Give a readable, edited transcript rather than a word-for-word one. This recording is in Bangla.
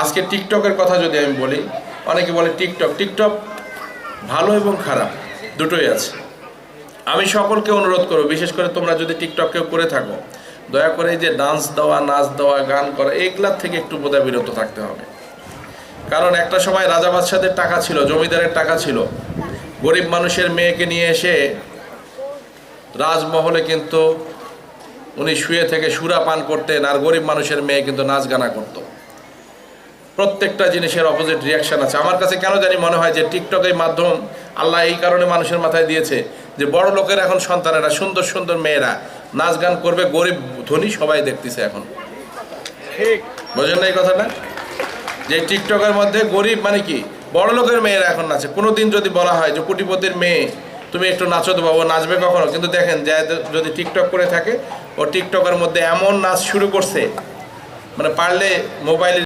আজকে টিকটকের কথা যদি আমি বলি, অনেকে বলে টিকটক ভালো এবং খারাপ দুটোই আছে। আমি সকলকে অনুরোধ করব, বিশেষ করে তোমরা যদি টিকটক কেউ করে থাকো, দয়া করে এই যে ডান্স দেওয়া, নাচ দেওয়া, গান করা, এইগুলার থেকে একটু বোধহয় বিরত থাকতে হবে। কারণ একটা সময় রাজা বাদশাদের টাকা ছিল, জমিদারের টাকা ছিল, গরিব মানুষের মেয়েকে নিয়ে এসে রাজমহলে কিন্তু উনি শুয়ে থেকে সুরা পান করতেন, আর গরিব মানুষের মেয়ে কিন্তু নাচ গানা করতো। প্রত্যেকটা জিনিসের অপোজিট রিয়াকশান আছে। আমার কাছে কেন জানি মনে হয় যে টিকটকের মাধ্যম আল্লাহ এই কারণে মানুষের মাথায় দিয়েছে যে বড় লোকের এখন সন্তানেরা, সুন্দর সুন্দর মেয়েরা নাচ গান করবে, গরিব ধনী সবাই দেখতেছে এখন। ঠিক বোঝেন না এই কথাটা? যে টিকটকের মধ্যে গরিব মানে কি, বড় লোকের মেয়েরা এখন নাচে। কোনোদিন যদি বলা হয় যে কোটিপতির মেয়ে তুমি একটু নাচো তো বাবু, নাচবে কখনো? কিন্তু দেখেন যে যদি টিকটক করে থাকে, ও টিকটকের মধ্যে এমন নাচ শুরু করছে, মানে পারলে মোবাইলে